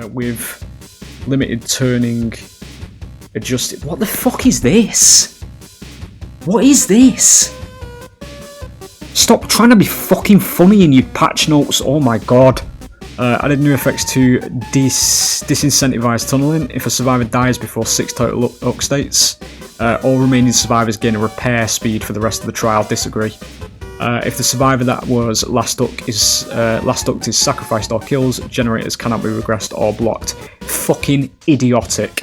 with limited turning, adjusted. What the fuck is this? What is this? Stop trying to be fucking funny in your patch notes. Oh my god. Added new effects to disincentivize tunneling. If a survivor dies before 6 total UC states, all remaining survivors gain a repair speed for the rest of the trial. Disagree. If the survivor that was last UC is sacrificed or killed, generators cannot be regressed or blocked. Fucking idiotic.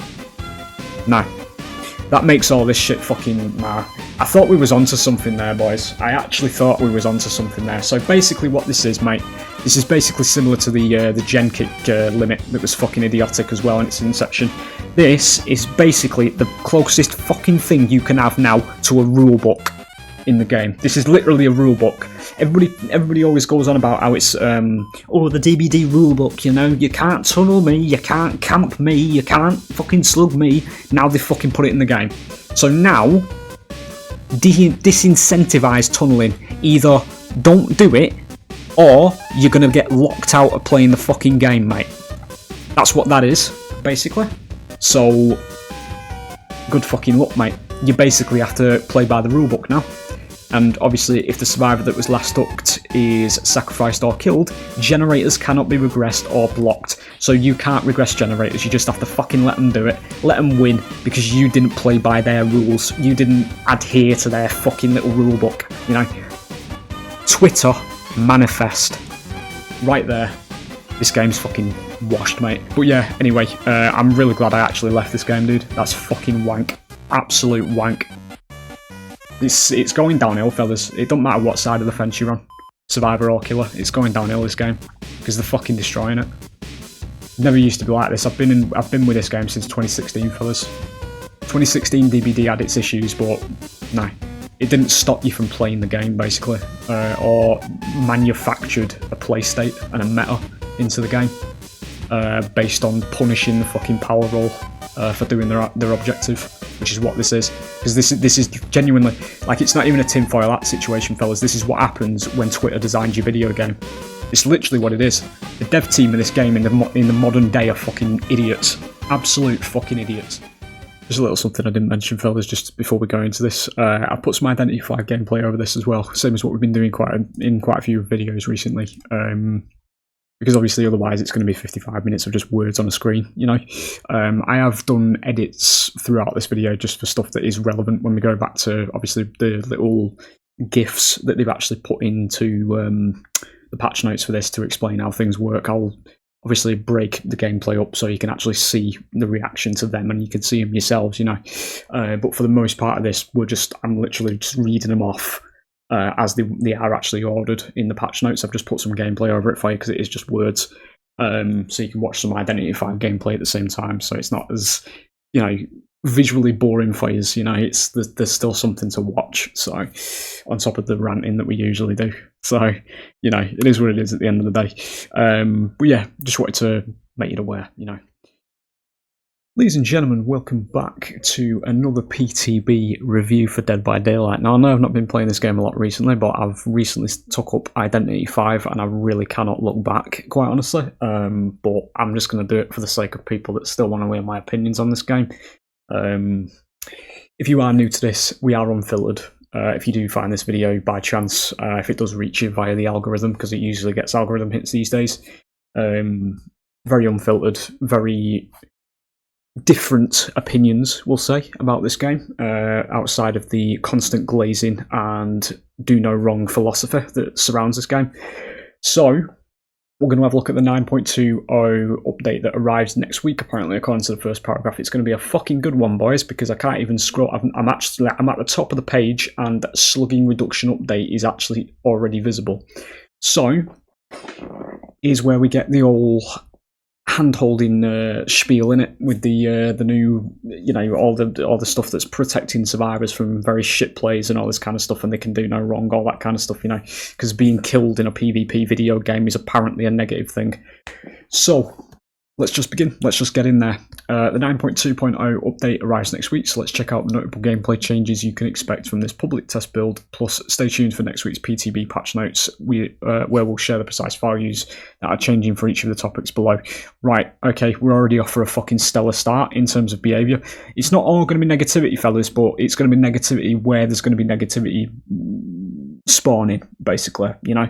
No. That makes all this shit fucking nah. I thought we was onto something there, boys. I actually thought we was onto something there. So basically what this is, mate, this is basically similar to the gen kick limit that was fucking idiotic as well in its inception. This is basically the closest fucking thing you can have now to a rulebook in the game. This is literally a rulebook. Everybody always goes on about how it's oh, the DBD rulebook, you know, you can't tunnel me, you can't camp me, you can't fucking slug me. Now they fucking put it in the game. So now, disincentivize tunneling. Either don't do it, or you're gonna get locked out of playing the fucking game, mate. That's what that is, basically. So, good fucking luck, mate. You basically have to play by the rulebook now. And obviously, if the survivor that was last UC'd is sacrificed or killed, generators cannot be regressed or blocked. So you can't regress generators, you just have to fucking let them do it. Let them win, because you didn't play by their rules. You didn't adhere to their fucking little rulebook, you know. Twitter manifest. Right there. This game's fucking washed, mate. But yeah, anyway, I'm really glad I actually left this game, dude. That's fucking wank. Absolute wank. It's going downhill, fellas. It don't matter what side of the fence you're on, survivor or killer. It's going downhill, this game, because they're fucking destroying it. Never used to be like this. I've been with this game since 2016, fellas. 2016 DBD had its issues, but no, it didn't stop you from playing the game, basically, or manufactured a play state and a meta into the game based on punishing the fucking power roll for doing their objective, which is what this is. Because this is genuinely, like, it's not even a tinfoil hat situation, fellas. This is what happens when Twitter designs your video game. It's literally what it is. The dev team of this game in the modern day are fucking idiots. Absolute fucking idiots. Just a little something I didn't mention, fellas, just before we go into this. I put some Identity 5 gameplay over this as well, same as what we've been doing in quite a few videos recently. Because obviously otherwise it's going to be 55 minutes of just words on a screen, you know. I have done edits throughout this video just for stuff that is relevant when we go back to, obviously, the little GIFs that they've actually put into the patch notes for this to explain how things work. I'll obviously break the gameplay up so you can actually see the reaction to them and you can see them yourselves, you know. But for the most part of this, I'm literally just reading them off as they are actually ordered in the patch notes. I've just put some gameplay over it for you because it is just words, so you can watch some Identity 5 gameplay at the same time, so it's not as, you know, visually boring for you, you know. There's still something to watch, so on top of the ranting that we usually do. So, you know, it is what it is at the end of the day. But yeah, just wanted to make you aware, you know. Ladies and gentlemen, welcome back to another PTB review for Dead by Daylight. Now, I know I've not been playing this game a lot recently, but I've recently took up Identity 5 and I really cannot look back, quite honestly. But I'm just going to do it for the sake of people that still want to hear my opinions on this game. If you are new to this, we are unfiltered. If you do find this video by chance, if it does reach you via the algorithm, because it usually gets algorithm hits these days, very unfiltered, very different opinions, we'll say, about this game, outside of the constant glazing and do no wrong philosophy that surrounds this game. So, we're going to have a look at the 9.20 update that arrives next week, apparently, according to the first paragraph. It's going to be a fucking good one, boys, because I can't even scroll. I'm at the top of the page, and slugging reduction update is actually already visible. So, here's where we get the old hand-holding spiel in it with the new, you know, all the stuff that's protecting survivors from very shit plays and all this kind of stuff, and they can do no wrong, all that kind of stuff, you know, because being killed in a PvP video game is apparently a negative thing. So let's just begin. Let's just get in there. The 9.2.0 update arrives next week, so let's check out the notable gameplay changes you can expect from this public test build. Plus, stay tuned for next week's PTB patch notes, where we'll share the precise values that are changing for each of the topics below. Right, okay, we're already off for a fucking stellar start in terms of behaviour. It's not all going to be negativity, fellas, but it's going to be negativity where there's going to be negativity spawning, basically, you know.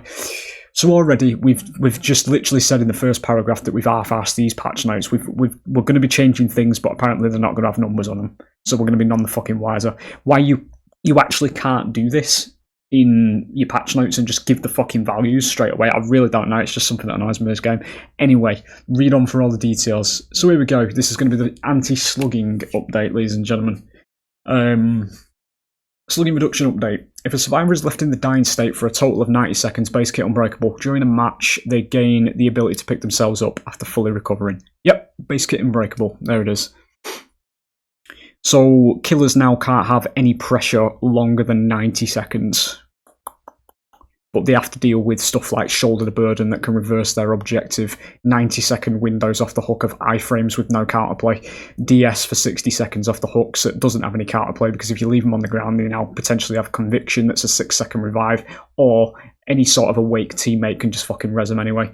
So already we've just literally said in the first paragraph that we've half-assed these patch notes. We're going to be changing things, but apparently they're not going to have numbers on them. So we're going to be none the fucking wiser. Why you actually can't do this in your patch notes and just give the fucking values straight away, I really don't know. It's just something that annoys me in this game. Anyway, read on for all the details. So here we go. This is going to be the anti-slugging update, ladies and gentlemen. Slugging reduction update. If a survivor is left in the dying state for a total of 90 seconds, base kit unbreakable. During a match, they gain the ability to pick themselves up after fully recovering. Yep, base kit unbreakable. There it is. So killers now can't have any pressure longer than 90 seconds. But they have to deal with stuff like shoulder the burden that can reverse their objective, 90-second windows off the hook of iframes with no counterplay, DS for 60 seconds off the hook, so it doesn't have any counterplay, because if you leave them on the ground, they now potentially have conviction that's a 6-second revive, or any sort of awake teammate can just fucking res them anyway.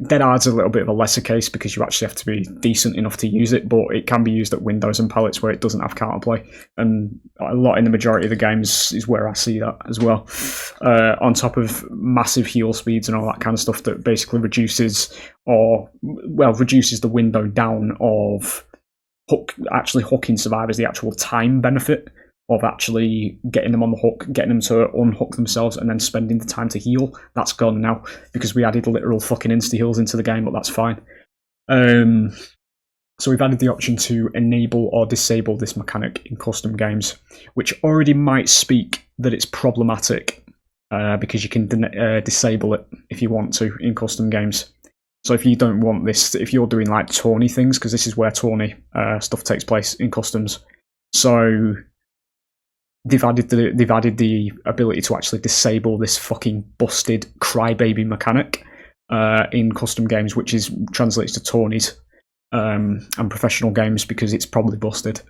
Dead Hard's a little bit of a lesser case because you actually have to be decent enough to use it, but it can be used at windows and pallets where it doesn't have counterplay, and a lot in the majority of the games is where I see that as well. On top of massive heal speeds and all that kind of stuff that basically reduces the window down of actually hooking survivors, the actual time benefit of actually getting them on the hook, getting them to unhook themselves, and then spending the time to heal. That's gone now, because we added literal fucking insta-heals into the game, but that's fine. So we've added the option to enable or disable this mechanic in custom games, which already might speak that it's problematic, because you can disable it if you want to in custom games. So if you don't want this, if you're doing like tourney things, because this is where tourney stuff takes place in customs, so they've added the ability to actually disable this fucking busted crybaby mechanic in custom games, which translates to tourneys and professional games, because it's probably busted.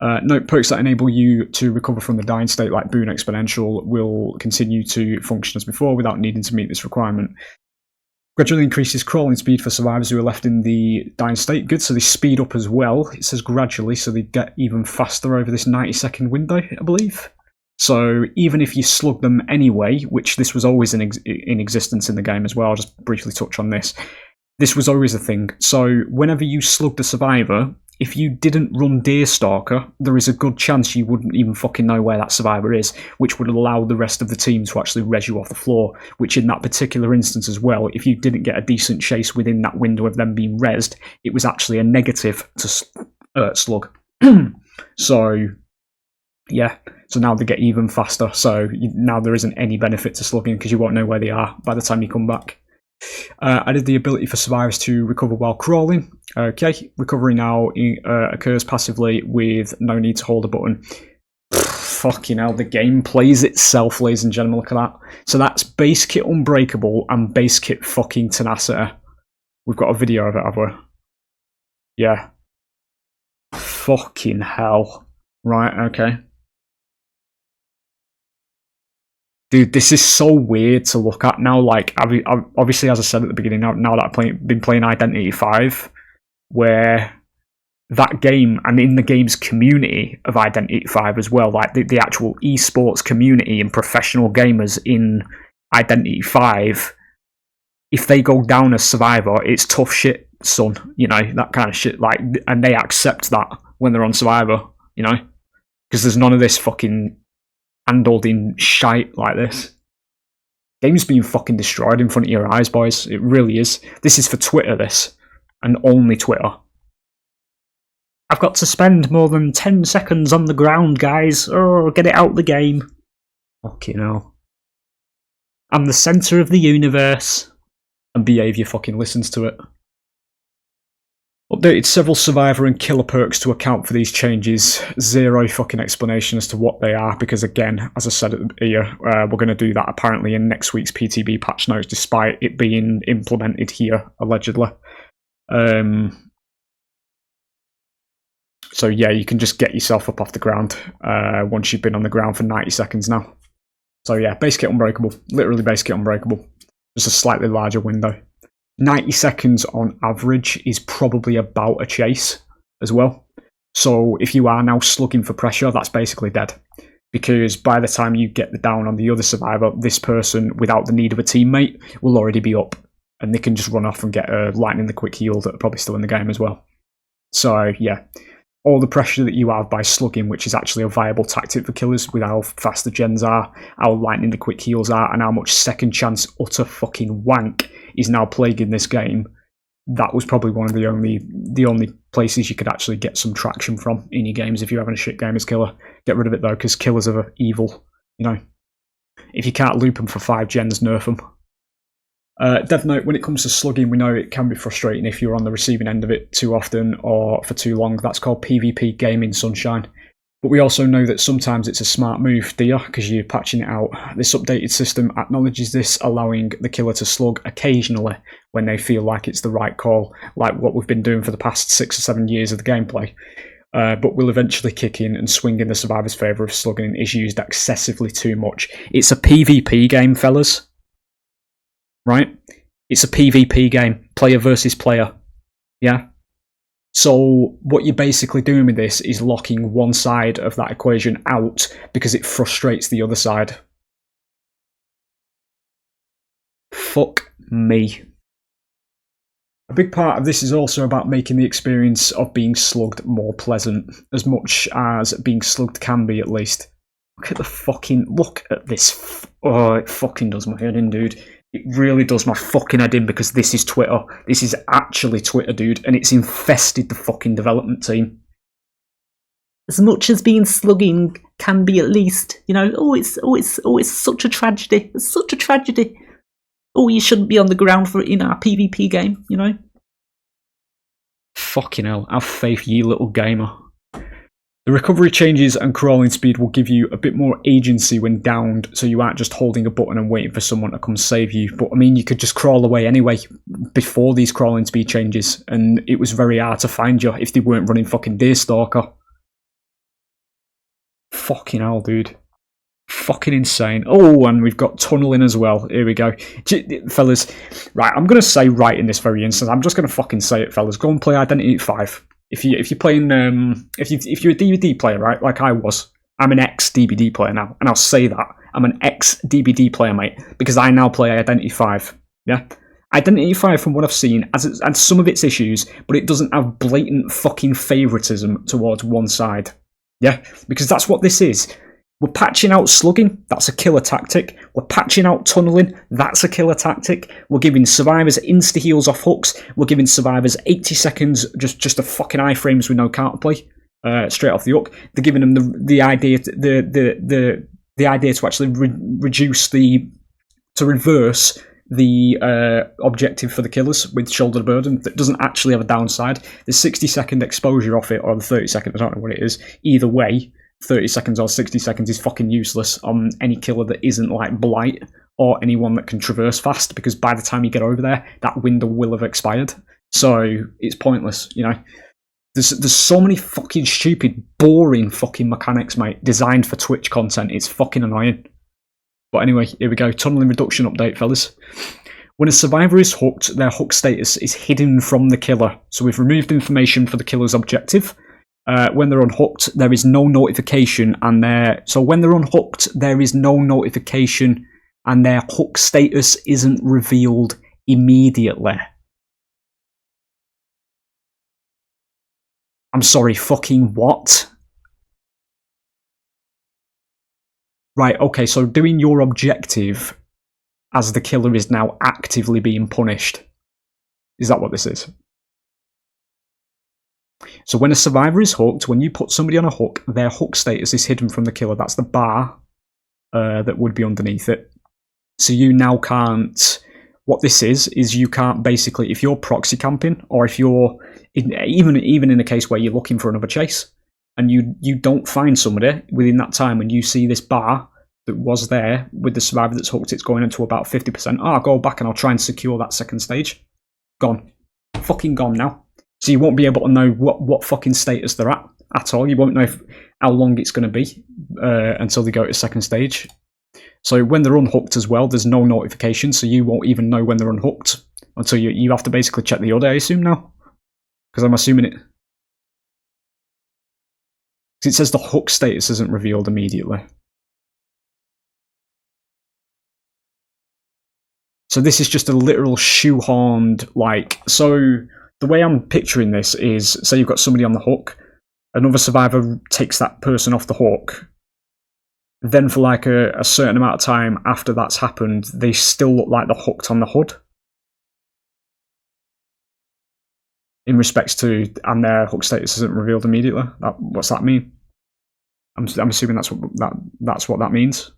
Note perks that enable you to recover from the dying state, like Boon Exponential, will continue to function as before without needing to meet this requirement. Gradually increases crawling speed for survivors who are left in the dying state. Good, so they speed up as well. It says gradually, so they get even faster over this 90-second window, I believe. So even if you slug them anyway, which this was always in existence in the game as well, I'll just briefly touch on this. This was always a thing. So whenever you slugged a survivor, if you didn't run Deerstalker, there is a good chance you wouldn't even fucking know where that survivor is, which would allow the rest of the team to actually res you off the floor, which in that particular instance as well, if you didn't get a decent chase within that window of them being resed, it was actually a negative to slug. So, yeah, so now they get even faster, so now there isn't any benefit to slugging because you won't know where they are by the time you come back. Added the ability for survivors to recover while crawling. Okay, recovery now occurs passively with no need to hold a button. Fucking hell, the game plays itself, ladies and gentlemen, look at that. So that's base kit unbreakable and base kit fucking tenacity. We've got a video of it, have we? Yeah. Fucking hell. Right, okay. Dude, this is so weird to look at now. Like, obviously, as I said at the beginning, now that I've been playing Identity 5, where that game, and in the game's community of Identity 5 as well, like the actual esports community and professional gamers in Identity 5, if they go down as Survivor, it's tough shit, son. You know, that kind of shit. Like, and they accept that when they're on Survivor, you know? Because there's none of this fucking handled in shite like this. Game's being fucking destroyed in front of your eyes, boys. It really is. This is for Twitter, this. And only Twitter. I've got to spend more than 10 seconds on the ground, guys. Oh, get it out the game. Fucking hell. I'm the centre of the universe. And Behaviour fucking listens to it. Updated several survivor and killer perks to account for these changes. Zero fucking explanation as to what they are, because again, as I said here, we're going to do that apparently in next week's PTB patch notes, despite it being implemented here, allegedly. So yeah, you can just get yourself up off the ground once you've been on the ground for 90 seconds now. So yeah, base kit unbreakable. Literally base kit unbreakable. Just a slightly larger window. 90 seconds on average is probably about a chase as well. So if you are now slugging for pressure, that's basically dead. Because by the time you get the down on the other survivor, this person, without the need of a teammate, will already be up. And they can just run off and get a lightning the quick heal that are probably still in the game as well. So yeah, all the pressure that you have by slugging, which is actually a viable tactic for killers with how fast the gens are, how lightning the quick heals are, and how much second chance utter fucking wank is now plaguing this game, that was probably one of the only places you could actually get some traction from in your games if you're having a shit game as killer. Get rid of it though, because killers are evil, you know. If you can't loop them for 5 gens, nerf them. Dev note, when it comes to slugging, we know it can be frustrating if you're on the receiving end of it too often or for too long. That's called PvP gaming, sunshine. But we also know that sometimes it's a smart move, dear, because you're patching it out. This updated system acknowledges this, allowing the killer to slug occasionally when they feel like it's the right call, like what we've been doing for the past 6 or 7 years of the gameplay. But will eventually kick in and swing in the survivor's favour if slugging is used excessively too much. It's a PvP game, fellas. Right? It's a PvP game, player versus player. Yeah? So what you're basically doing with this is locking one side of that equation out because it frustrates the other side. Fuck me. A big part of this is also about making the experience of being slugged more pleasant, as much as being slugged can be, at least. Look at this. Oh, it fucking does my head in, dude. It really does my fucking head in, because this is Twitter. This is actually Twitter, dude, and it's infested the fucking development team. As much as being slugging can be, at least, you know, it's such a tragedy. It's such a tragedy. Oh, you shouldn't be on the ground for it in our PvP game, you know? Fucking hell, have faith, ye little gamer. The recovery changes and crawling speed will give you a bit more agency when downed, so you aren't just holding a button and waiting for someone to come save you. But I mean, you could just crawl away anyway before these crawling speed changes, and it was very hard to find you if they weren't running fucking Deerstalker. Fucking hell, dude. Fucking insane. Oh, and we've got tunneling as well. Here we go. Fellas, right, I'm going to say right in this very instance, I'm just going to fucking say it, fellas. Go and play Identity 5. If you're playing, if you're a DBD player, right, like I was, I'm an ex-DBD player now, and I'll say that. I'm an ex-DBD player, mate, because I now play Identity 5, yeah? Identity 5, from what I've seen, has some of its issues, but it doesn't have blatant fucking favouritism towards one side, yeah? Because that's what this is. We're patching out slugging, that's a killer tactic. We're patching out tunneling, that's a killer tactic. We're giving survivors insta-heals off hooks. We're giving survivors 80 seconds, just a fucking iframes with no counterplay, straight off the hook. They're giving them the idea to actually reverse the objective for the killers with shoulder burden that doesn't actually have a downside. The 60-second exposure off it, or the 30-second, I don't know what it is. Either way, 30 seconds or 60 seconds is fucking useless on any killer that isn't like Blight or anyone that can traverse fast, because by the time you get over there, that window will have expired. So it's pointless, you know. There's so many fucking stupid, boring fucking mechanics, mate, designed for Twitch content. It's fucking annoying. But anyway, here we go. Tunneling reduction update, fellas. When a survivor is hooked, their hook status is hidden from the killer. So we've removed information for the killer's objective. When they're unhooked, there is no notification, and when they're unhooked, there is no notification, and their hook status isn't revealed immediately. I'm sorry, fucking what? Right, okay, so doing your objective as the killer is now actively being punished. Is that what this is? So when a survivor is hooked, when you put somebody on a hook, their hook status is hidden from the killer. That's the bar that would be underneath it. So you now can't... What this is you can't basically... If you're proxy camping, or if you're even in a case where you're looking for another chase and you don't find somebody within that time, and you see this bar that was there with the survivor that's hooked, it's going into about 50%. I'll go back and I'll try and secure that second stage. Gone. Fucking gone now. So you won't be able to know what fucking status they're at all. You won't know how long it's going to be until they go to second stage. So when they're unhooked as well, there's no notification, so you won't even know when they're unhooked until you have to basically check the order, I assume now. Because I'm assuming it... It says the hook status isn't revealed immediately. So this is just a literal shoehorned, like... So the way I'm picturing this is, say you've got somebody on the hook, another survivor takes that person off the hook, then for like a certain amount of time after that's happened, they still look like they're hooked on the HUD. In respects to, and their hook status isn't revealed immediately. What's that mean? I'm assuming that's what that means.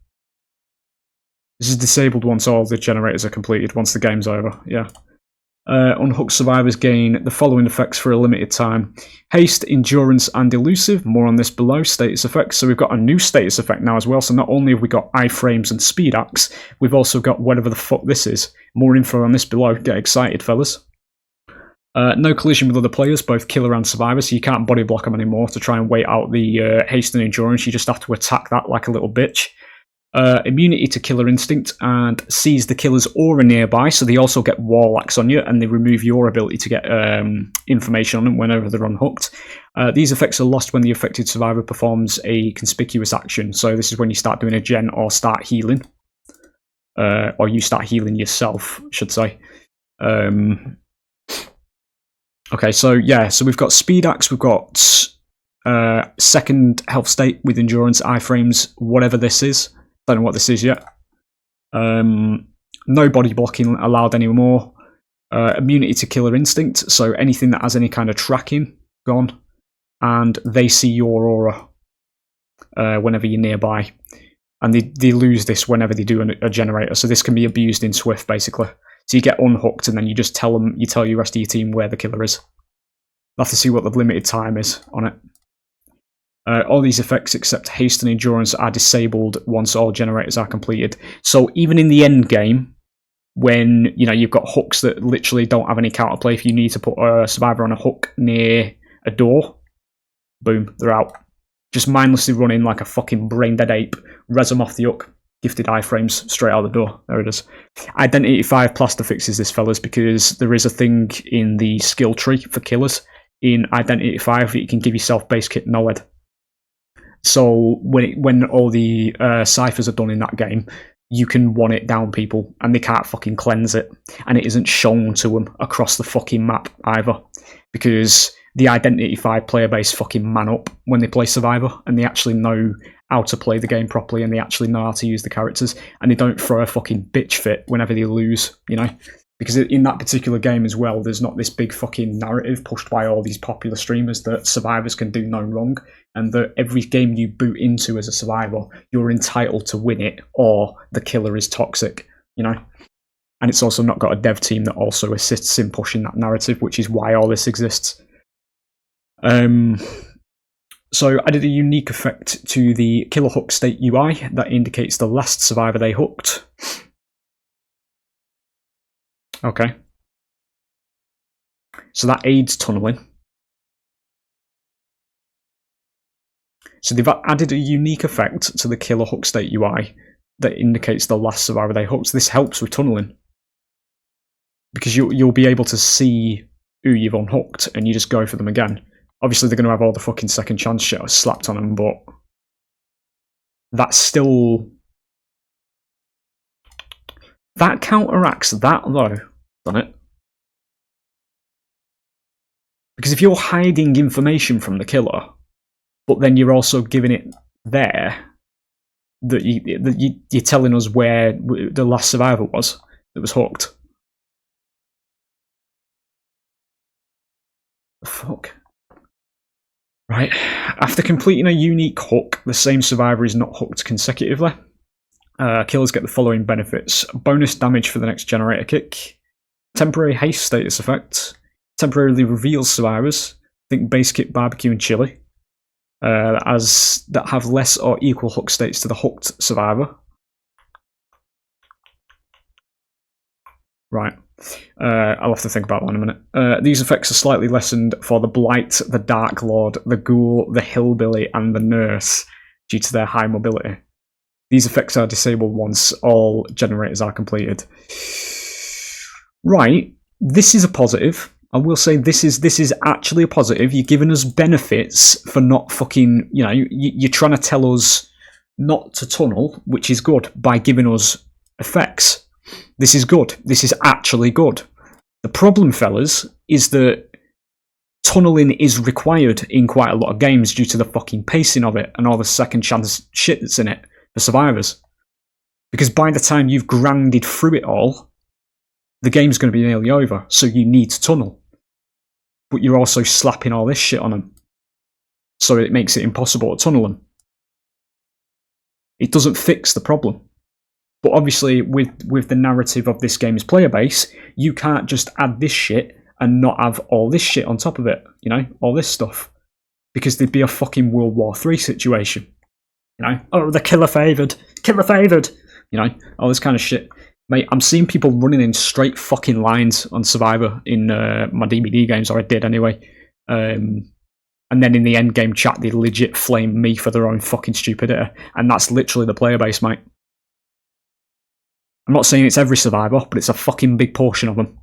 This is disabled once all the generators are completed, once the game's over, yeah. Unhooked survivors gain the following effects for a limited time. Haste, endurance, and elusive. More on this below. Status effects. So we've got a new status effect now as well. So not only have we got iframes and speed axe, we've also got whatever the fuck this is. More info on this below. Get excited, fellas. No collision with other players, both killer and survivor, so you can't body block them anymore to try and wait out the haste and endurance. You just have to attack that like a little bitch. Immunity to killer instinct, and sees the killer's aura nearby, so they also get wall axe on you, and they remove your ability to get information on them whenever they're unhooked. These effects are lost when the affected survivor performs a conspicuous action, so this is when you start doing a gen or start healing. Or you start healing yourself, I should say. Okay, so yeah, so we've got speed axe, we've got second health state with endurance, iframes, whatever this is. Don't know what this is yet. No body blocking allowed anymore. Immunity to killer instinct, so anything that has any kind of tracking, gone. And they see your aura whenever you're nearby. And they lose this whenever they do a generator, so this can be abused in Swift, basically. So you get unhooked, and then you just tell your rest of your team where the killer is. We'll have to see what the limited time is on it. All these effects except haste and endurance are disabled once all generators are completed. So even in the end game, when you've got hooks that literally don't have any counterplay, if you need to put a survivor on a hook near a door, boom, they're out. Just mindlessly run in like a fucking brain dead ape, res them off the hook, gifted iframes straight out the door. There it is. Identity 5 plaster fixes this, fellas, because there is a thing in the skill tree for killers in Identity 5 that you can give yourself base kit NOED. So when all the ciphers are done in that game, you can one it down people, and they can't fucking cleanse it, and it isn't shown to them across the fucking map either, because the Identity 5 player base fucking man up when they play Survivor, and they actually know how to play the game properly, and they actually know how to use the characters, and they don't throw a fucking bitch fit whenever they lose, Because in that particular game as well, there's not this big fucking narrative pushed by all these popular streamers that survivors can do no wrong, and that every game you boot into as a survivor, you're entitled to win it, or the killer is toxic, And it's also not got a dev team that also assists in pushing that narrative, which is why all this exists. So I did a unique effect to the killer hook state UI that indicates the last survivor they hooked. Okay. So that aids tunneling. So they've added a unique effect to the killer hook state UI that indicates the last survivor they hooked. This helps with tunneling, because you'll be able to see who you've unhooked, and you just go for them again. Obviously, they're going to have all the fucking second chance shit slapped on them, but that's still... That counteracts that, though, doesn't it? Because if you're hiding information from the killer, but then you're also giving it there, that you're telling us where the last survivor was that was hooked. Fuck. Right. After completing a unique hook, the same survivor is not hooked consecutively. Killers get the following benefits: bonus damage for the next generator kick, temporary haste status effect, temporarily reveals survivors, think base kit, barbecue, and chili, as that have less or equal hook states to the hooked survivor. Right. I'll have to think about that in a minute. These effects are slightly lessened for the Blight, the Dark Lord, the Ghoul, the Hillbilly, and the Nurse due to their high mobility. These effects are disabled once all generators are completed. Right. This is a positive. I will say this is actually a positive. You're giving us benefits for not fucking, you're trying to tell us not to tunnel, which is good, by giving us effects. This is good. This is actually good. The problem, fellas, is that tunneling is required in quite a lot of games due to the fucking pacing of it and all the second chance shit that's in it for survivors. Because by the time you've grinded through it all, the game's going to be nearly over, so you need to tunnel. But you're also slapping all this shit on them, so it makes it impossible to tunnel them. It doesn't fix the problem. But obviously, with the narrative of this game's player base, you can't just add this shit and not have all this shit on top of it, all this stuff. Because there'd be a fucking World War III situation. Oh, the killer favoured, all this kind of shit. Mate, I'm seeing people running in straight fucking lines on Survivor in my DBD games, or I did anyway. And then in the end game chat, they legit flame me for their own fucking stupidity. And that's literally the player base, mate. I'm not saying it's every survivor, but it's a fucking big portion of them.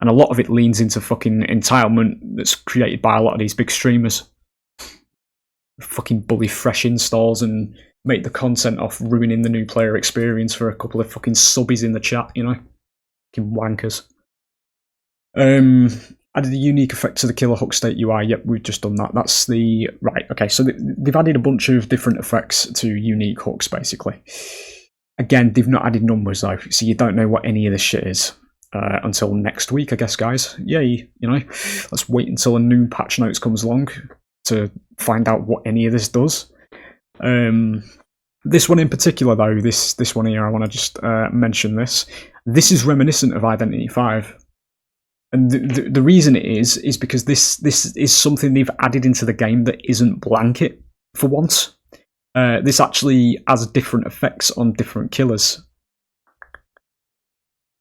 And a lot of it leans into fucking entitlement that's created by a lot of these big streamers. Fucking bully fresh installs and make the content off ruining the new player experience for a couple of fucking subbies in the chat, Fucking wankers. Added a unique effect to the killer hook state UI. Yep, we've just done that. That's the... Right, okay, so they've added a bunch of different effects to unique hooks, basically. Again, they've not added numbers, though, so you don't know what any of this shit is until next week, I guess, guys. Yay, Let's wait until a new patch notes comes along to find out what any of this does. This one in particular, though, this one here, I want to just mention this. This is reminiscent of Identity 5. And the reason it is because this is something they've added into the game that isn't blanket, for once. This actually has different effects on different killers,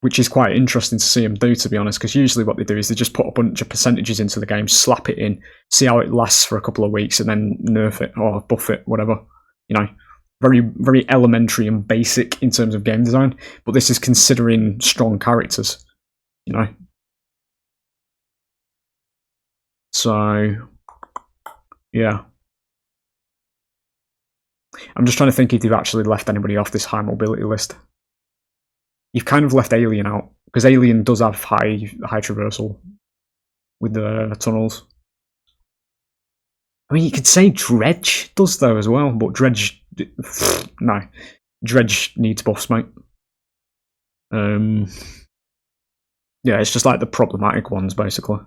which is quite interesting to see them do, to be honest, because usually what they do is they just put a bunch of percentages into the game, slap it in, see how it lasts for a couple of weeks, and then nerf it or buff it, whatever. Very, very elementary and basic in terms of game design, but this is considering strong characters, So, yeah. I'm just trying to think if they've actually left anybody off this high mobility list. You've kind of left Alien out, because Alien does have high traversal with the tunnels. I mean, you could say Dredge does, though, as well, but Dredge... No. Dredge needs buffs, mate. Yeah, it's just like the problematic ones, basically.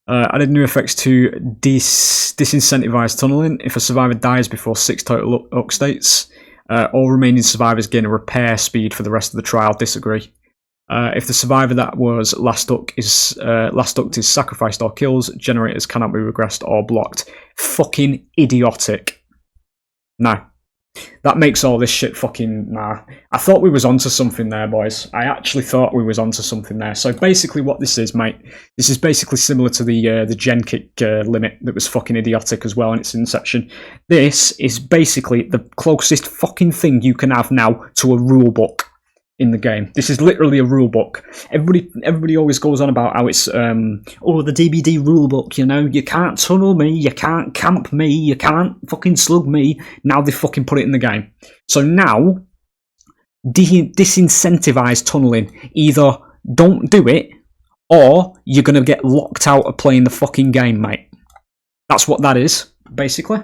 Added new effects to disincentivize tunneling. If a survivor dies before 6 total hook states, all remaining survivors gain a repair speed for the rest of the trial. Disagree. If the survivor that was last hooked is sacrificed or kills, generators cannot be regressed or blocked. Fucking idiotic. No. That makes all this shit fucking... Nah. I thought we was onto something there, boys. I actually thought we was onto something there. So basically what this is, mate, this is basically similar to the gen kick limit that was fucking idiotic as well in its inception. This is basically the closest fucking thing you can have now to a rule book in the game. This is literally a rule book. Everybody always goes on about how it's the DBD rule book, you can't tunnel me, you can't camp me, you can't fucking slug me. Now they fucking put it in the game. So now disincentivize tunneling. Either don't do it, or you're gonna get locked out of playing the fucking game, mate. That's what that is, basically.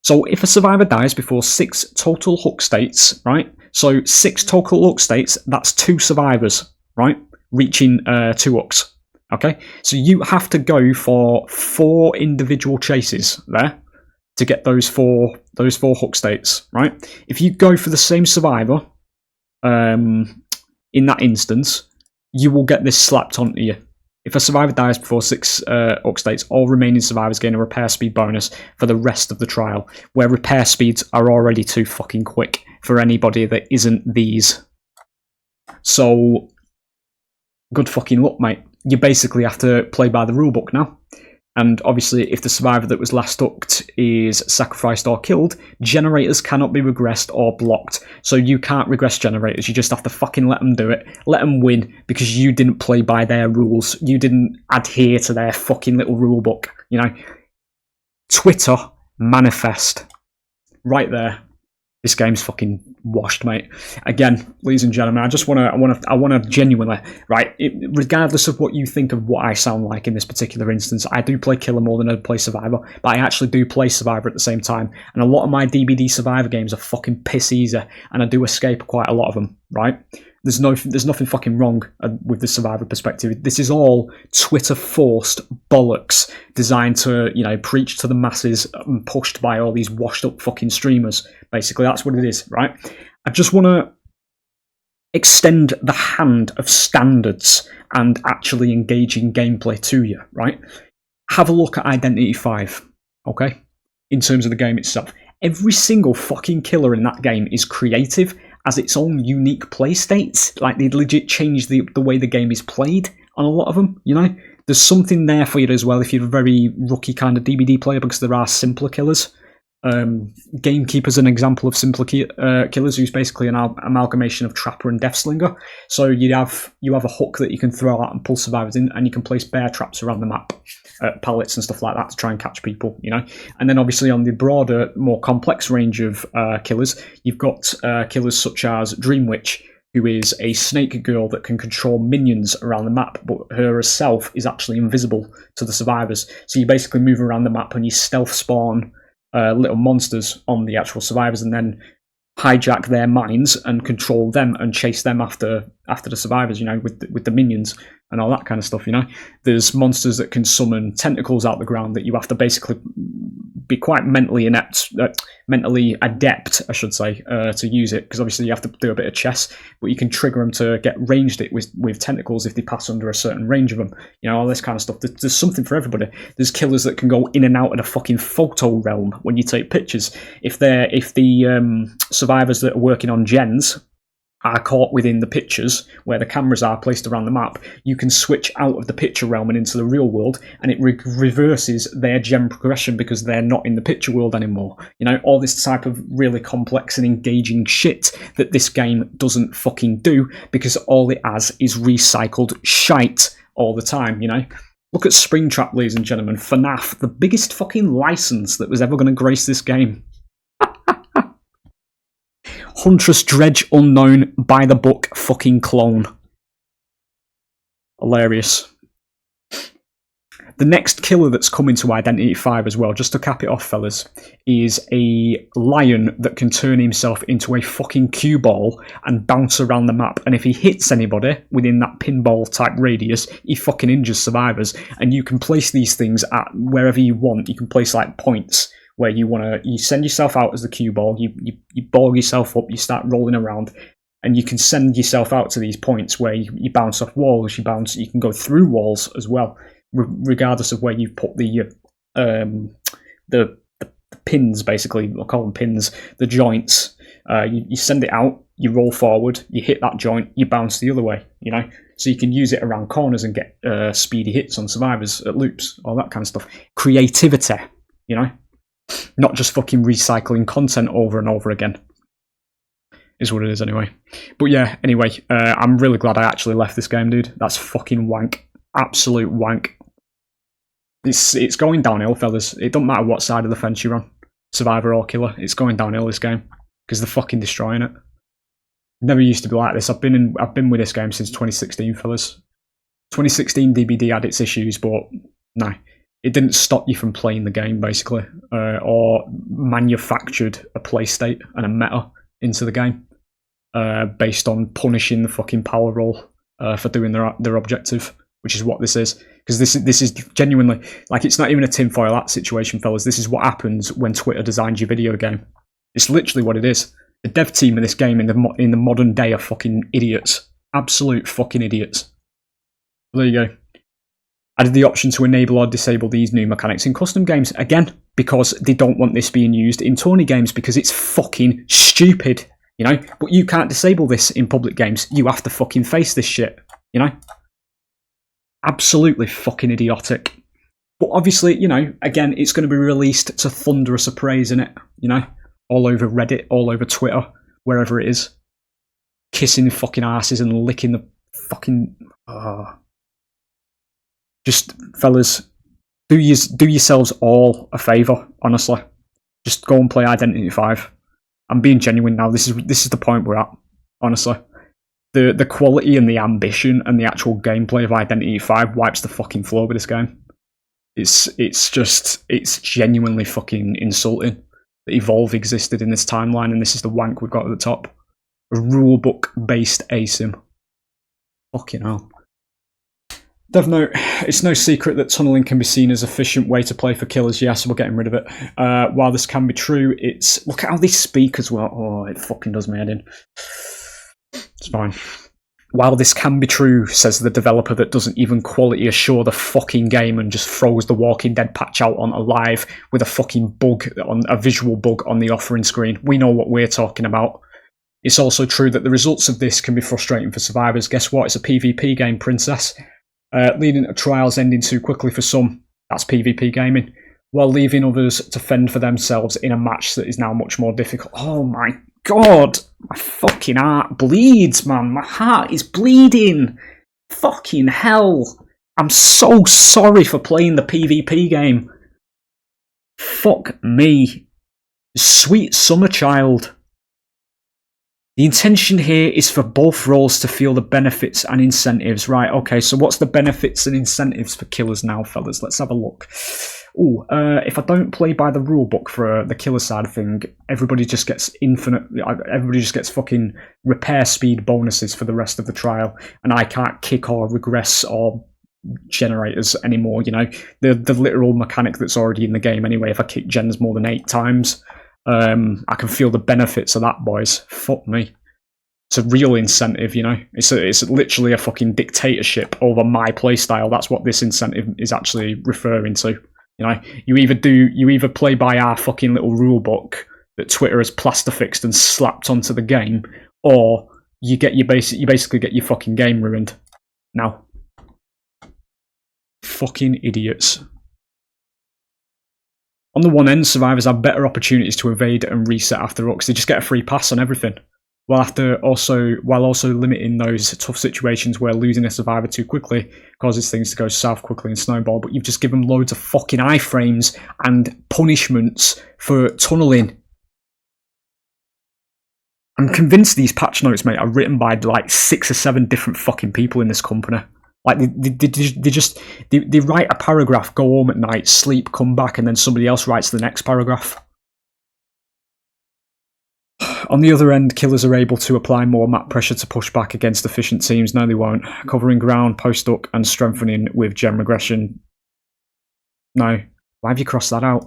So if a survivor dies before 6 total hook states, right? So 6 total hook states, that's 2 survivors, right? Reaching 2 hooks, okay? So you have to go for 4 individual chases there to get those four hook states, right? If you go for the same survivor, in that instance, you will get this slapped onto you. If a survivor dies before 6 upstates, all remaining survivors gain a repair speed bonus for the rest of the trial, where repair speeds are already too fucking quick for anybody that isn't these. So, good fucking luck, mate. You basically have to play by the rulebook now. And obviously, if the survivor that was last hooked is sacrificed or killed, generators cannot be regressed or blocked. So you can't regress generators. You just have to fucking let them do it. Let them win because you didn't play by their rules. You didn't adhere to their fucking little rulebook. You know, Twitter manifest right there. This game's fucking washed, mate. Again, ladies and gentlemen, I want to genuinely, right, regardless of what you think of what I sound like in this particular instance, I do play Killer more than I play Survivor, but I actually do play Survivor at the same time. And a lot of my DBD Survivor games are fucking piss easy, and I do escape quite a lot of them, right? There's nothing fucking wrong with the Survivor perspective. This is all Twitter-forced bollocks designed to, you know, preach to the masses and pushed by all these washed-up fucking streamers. Basically, that's what it is, right? I just want to extend the hand of standards and actually engaging gameplay to you, right? Have a look at Identity 5, okay? In terms of the game itself. Every single fucking killer in that game is creative, has its own unique play states. Like, they legit change the way the game is played on a lot of them, you know? There's something there for you as well if you're a very rookie kind of DBD player, because there are simpler killers. Gamekeeper's an example of simpler killers, who's basically an amalgamation of Trapper and Deathslinger. So you have a hook that you can throw out and pull survivors in, and you can place bear traps around the map, pallets and stuff like that to try and catch people, you know. And then obviously on the broader, more complex range of killers, you've got killers such as Dream Witch, who is a snake girl that can control minions around the map, but her herself is actually invisible to the survivors. So you basically move around the map and you stealth spawn little monsters on the actual survivors, and then hijack their minds and control them and chase them after the survivors, you know, with the minions and all that kind of stuff, you know. There's monsters that can summon tentacles out the ground that you have to basically be quite mentally adept, I should say, to use it, because obviously you have to do a bit of chess, but you can trigger them to get ranged it with tentacles if they pass under a certain range of them, you know, all this kind of stuff. There's something for everybody. There's killers that can go in and out of the fucking photo realm when you take pictures. If the survivors that are working on gens are caught within the pictures where the cameras are placed around the map, you can switch out of the picture realm and into the real world, and it reverses their gen progression because they're not in the picture world anymore. You know, all this type of really complex and engaging shit that this game doesn't fucking do, because all it has is recycled shite all the time, you know. Look at Springtrap, ladies and gentlemen. FNAF, the biggest fucking license that was ever going to grace this game. Huntress Dredge Unknown, by the book fucking clone. Hilarious. The next killer that's coming to Identity 5 as well, just to cap it off, fellas, is a lion that can turn himself into a fucking cue ball and bounce around the map. And if he hits anybody within that pinball type radius, he fucking injures survivors. And you can place these things at wherever you want. You can place like points where you send yourself out as the cue ball, you ball yourself up, you start rolling around, and you can send yourself out to these points where you bounce off walls, you can go through walls as well, regardless of where you've put the pins, basically. I'll call them pins, the joints. You send it out, you roll forward, you hit that joint, you bounce the other way, you know? So you can use it around corners and get speedy hits on survivors at loops, all that kind of stuff. Creativity, you know? Not just fucking recycling content over and over again. Is what it is anyway. But yeah, anyway, I'm really glad I actually left this game, dude. That's fucking wank. Absolute wank. It's going downhill, fellas. It don't matter what side of the fence you're on. Survivor or killer. It's going downhill, this game. Because they're fucking destroying it. Never used to be like this. I've been with this game since 2016, fellas. 2016 DBD had its issues, but no. It didn't stop you from playing the game, basically, or manufactured a play state and a meta into the game based on punishing the fucking power roll for doing their objective, which is what this is. Because this is genuinely, like, it's not even a tinfoil hat situation, fellas. This is what happens when Twitter designs your video game. It's literally what it is. The dev team of this game in the modern day are fucking idiots. Absolute fucking idiots. There you go. Added the option to enable or disable these new mechanics in custom games. Again, because they don't want this being used in tourney games because it's fucking stupid, you know? But you can't disable this in public games. You have to fucking face this shit, you know? Absolutely fucking idiotic. But obviously, you know, again, it's going to be released to thunderous praise, innit? You know? All over Reddit, all over Twitter, wherever it is. Kissing fucking asses and licking the fucking... Just, fellas, do yourselves all a favour, honestly. Just go and play Identity 5. I'm being genuine now. This is the point we're at, honestly. The quality and the ambition and the actual gameplay of Identity 5 wipes the fucking floor with this game. It's genuinely fucking insulting that Evolve existed in this timeline and this is the wank we've got at the top. A rulebook-based ASIM. Fucking hell. Dev note, it's no secret that tunneling can be seen as an efficient way to play for killers. Yes, we're getting rid of it. While this can be true, it's... Look at how they speak as well. Oh, it fucking does me head in. It's fine. While this can be true, says the developer that doesn't even quality assure the fucking game and just throws the Walking Dead patch out on live with a fucking bug, on a visual bug on the offering screen. We know what we're talking about. It's also true that the results of this can be frustrating for survivors. Guess what? It's a PvP game, princess. Leading to trials ending too quickly for some. That's PvP gaming. While leaving others to fend for themselves in a match that is now much more difficult. Oh my god! My fucking heart bleeds, man. My heart is bleeding. Fucking hell. I'm so sorry for playing the PvP game. Fuck me. Sweet summer child. The intention here is for both roles to feel the benefits and incentives. Right, okay, so what's the benefits and incentives for killers now, fellas? Let's have a look. Ooh, if I don't play by the rulebook for the killer side of thing, everybody just gets fucking repair speed bonuses for the rest of the trial, and I can't kick or regress or generators anymore, you know? The literal mechanic that's already in the game anyway, if I kick gens more than 8 times. I can feel the benefits of that, boys. Fuck me. It's a real incentive, you know. It's literally a fucking dictatorship over my playstyle. That's what this incentive is actually referring to. You know, you either play by our fucking little rule book that Twitter has plaster fixed and slapped onto the game, or you basically get your fucking game ruined. Now, fucking idiots. On the one end, survivors have better opportunities to evade and reset after rooks. They just get a free pass on everything, while also limiting those tough situations where losing a survivor too quickly causes things to go south quickly and snowball. But you've just given loads of fucking iframes and punishments for tunneling. I'm convinced these patch notes, mate, are written by like 6 or 7 different fucking people in this company. Like, they write a paragraph, go home at night, sleep, come back, and then somebody else writes the next paragraph. On the other end, killers are able to apply more map pressure to push back against efficient teams. No, they won't. Covering ground, post-duck, and strengthening with gem regression. No. Why have you crossed that out?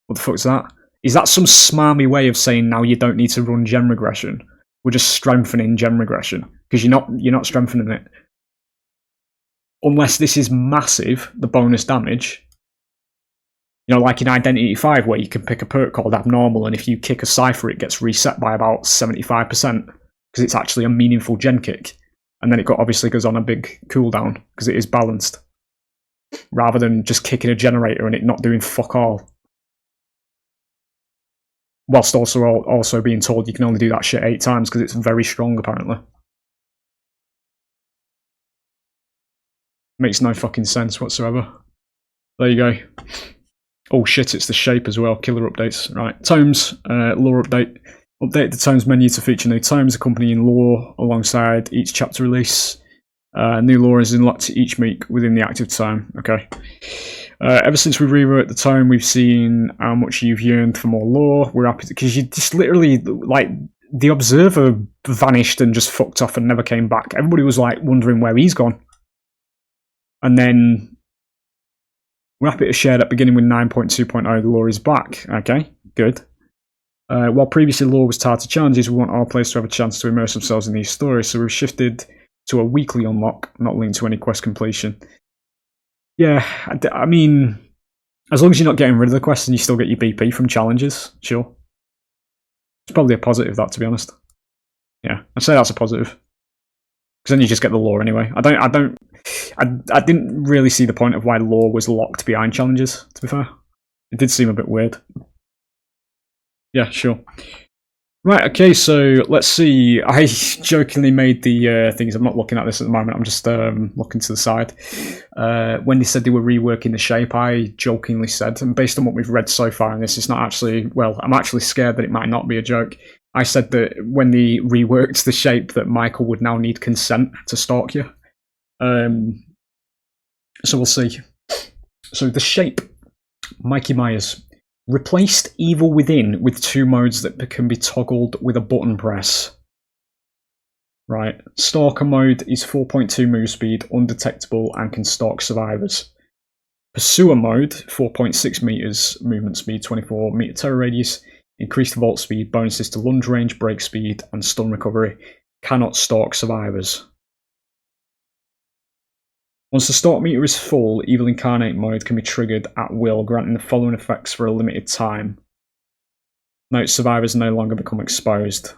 What the fuck's that? Is that some smarmy way of saying now you don't need to run gem regression? We're just strengthening gem regression because you're not strengthening it. Unless this is massive, the bonus damage. You know, like in Identity 5 where you can pick a perk called Abnormal and if you kick a Cypher it gets reset by about 75% because it's actually a meaningful gen kick. And then it obviously goes on a big cooldown because it is balanced. Rather than just kicking a generator and it not doing fuck all. Whilst also being told you can only do that shit 8 times because it's very strong, apparently. Makes no fucking sense whatsoever. There you go. Oh shit, it's the shape as well. Killer updates. Right. Tomes, lore update. Update the Tomes menu to feature new tomes accompanying lore alongside each chapter release. New lore is unlocked each week within the active tome. Okay. Ever since we rewrote the tome, we've seen how much you've yearned for more lore. We're happy because you just literally, like, the Observer vanished and just fucked off and never came back. Everybody was like wondering where he's gone. And then we're happy to share that beginning with 9.2.0, the lore is back. Okay, good. While previously law was tied to challenges, we want our players to have a chance to immerse themselves in these stories, so we've shifted to a weekly unlock, not linked to any quest completion. Yeah, I mean, as long as you're not getting rid of the quests and you still get your BP from challenges, sure. It's probably a positive, that, to be honest. Yeah, I'd say that's a positive. Because then you just get the lore anyway. I didn't really see the point of why lore was locked behind challenges, to be fair. It did seem a bit weird. Yeah, sure. Right, okay, so let's see. I jokingly made the things. I'm not looking at this at the moment. I'm just looking to the side. When they said they were reworking the shape, I jokingly said, and based on what we've read so far in this, it's not actually, well, I'm actually scared that it might not be a joke. I said that when they reworked the shape that Michael would now need consent to stalk you. So we'll see. So the shape, Mikey Myers. Replaced Evil Within with 2 modes that can be toggled with a button press. Right. Stalker mode is 4.2 move speed, undetectable, and can stalk survivors. Pursuer mode, 4.6 meters movement speed, 24 meter terror radius, increased vault speed, bonuses to lunge range, break speed, and stun recovery. Cannot stalk survivors. Once the stalk meter is full, Evil Incarnate mode can be triggered at will, granting the following effects for a limited time. Note, survivors no longer become exposed.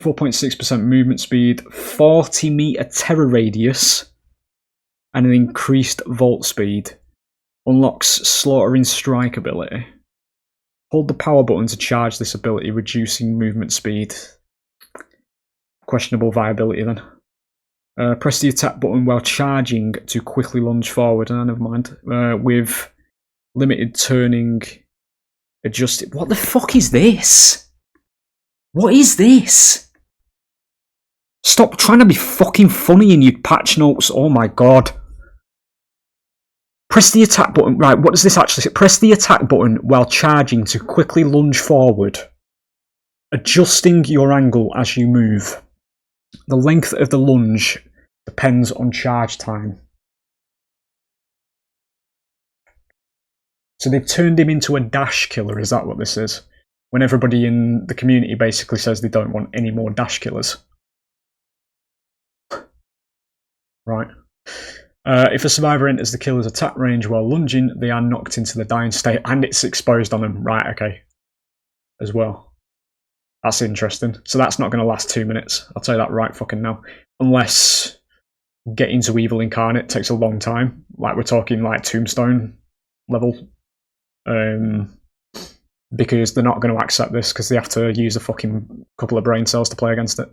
4.6% movement speed, 40 meter terror radius, and an increased vault speed. Unlocks Slaughtering Strike ability. Hold the power button to charge this ability, reducing movement speed. Questionable viability then. Press the attack button while charging to quickly lunge forward. Oh, never mind. With limited turning adjusted. What the fuck is this? What is this? Stop trying to be fucking funny in your patch notes. Oh my god. Press the attack button. Right, what does this actually say? Press the attack button while charging to quickly lunge forward. Adjusting your angle as you move. The length of the lunge depends on charge time. So they've turned him into a dash killer, is that what this is? When everybody in the community basically says they don't want any more dash killers. Right. If a survivor enters the killer's attack range while lunging, they are knocked into the dying state and it's exposed on them. Right, okay. As well. That's interesting. So that's not going to last 2 minutes. I'll tell you that right fucking now. Unless getting to Evil Incarnate takes a long time. Like we're talking like Tombstone level. Because they're not going to accept this because they have to use a fucking couple of brain cells to play against it.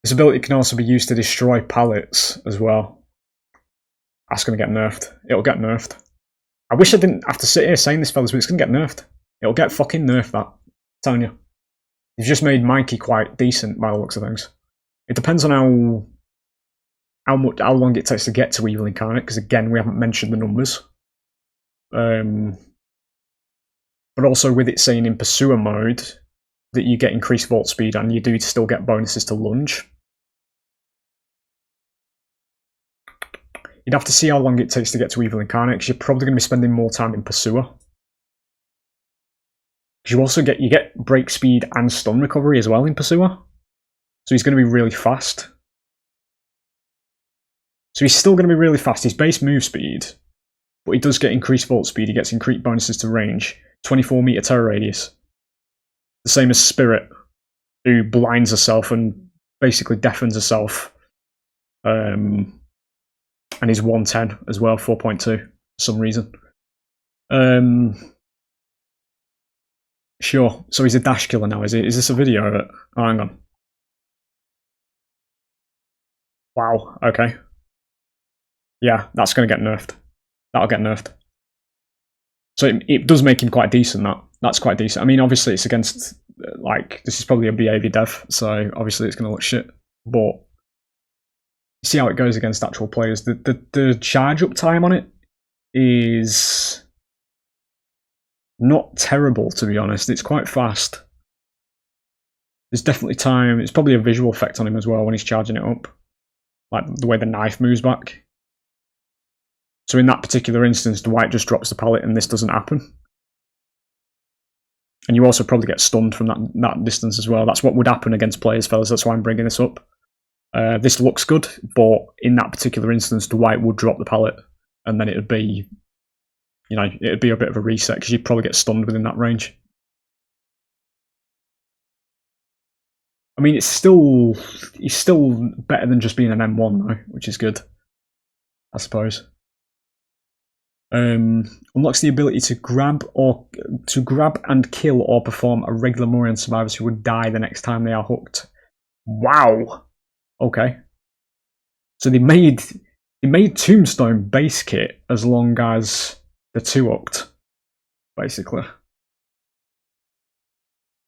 This ability can also be used to destroy pallets as well. That's going to get nerfed. It'll get nerfed. I wish I didn't have to sit here saying this, fellas, but it's going to get nerfed. It'll get fucking nerfed, that. I'm telling you. You've just made Mikey quite decent by the looks of things. It depends on how long it takes to get to Evil Incarnate, because again, we haven't mentioned the numbers. But also with it saying in Pursuer mode that you get increased vault speed and you do still get bonuses to lunge. You'd have to see how long it takes to get to Evil Incarnate, because you're probably going to be spending more time in Pursuer. Because you also get break speed and stun recovery as well in Pursuer. So he's going to be really fast. So he's still going to be really fast. His base move speed, but he does get increased vault speed. He gets increased bonuses to range. 24 meter terror radius. The same as Spirit, who blinds herself and basically deafens herself. And he's 110 as well, 4.2 for some reason. Sure. So he's a dash killer now, is he? Is this a video of it? Oh, hang on. Wow, okay. Yeah, that's going to get nerfed. That'll get nerfed. So it does make him quite decent, that. That's quite decent. I mean, obviously it's against, like, this is probably a behaviour dev, so obviously it's going to look shit. But see how it goes against actual players. The charge up time on it is not terrible, to be honest. It's quite fast. There's definitely time. It's probably a visual effect on him as well when he's charging it up. Like the way the knife moves back. So in that particular instance, Dwight just drops the pallet and this doesn't happen. And you also probably get stunned from that distance as well. That's what would happen against players, fellas. That's why I'm bringing this up. This looks good, but in that particular instance, Dwight would drop the pallet, and then it would be, it'd be a bit of a reset because you'd probably get stunned within that range. I mean, it's still better than just being an M1 though, which is good, I suppose. Unlocks the ability to grab and kill or perform a regular Mori on survivors who would die the next time they are hooked. Wow. Okay. So they made Tombstone base kit as long as the 2 hooked, basically.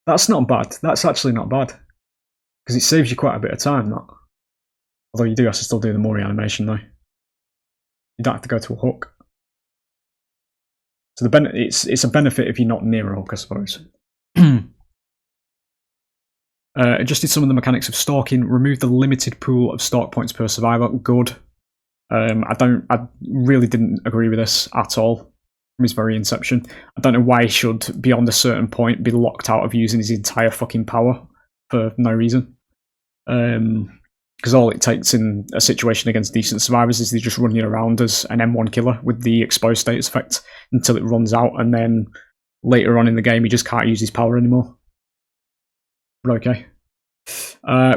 That's not bad. That's actually not bad. Because it saves you quite a bit of time, that. Although you do have to still do the Mori animation though. You don't have to go to a hook. So it's a benefit if you're not near a hook, I suppose. Adjusted some of the mechanics of stalking. Removed the limited pool of stalk points per survivor. Good. I really didn't agree with this at all from his very inception. I don't know why he should, beyond a certain point, be locked out of using his entire fucking power for no reason. Because all it takes in a situation against decent survivors is they just run you around as an M1 killer with the exposed status effect until it runs out, and then later on in the game he just can't use his power anymore. But okay.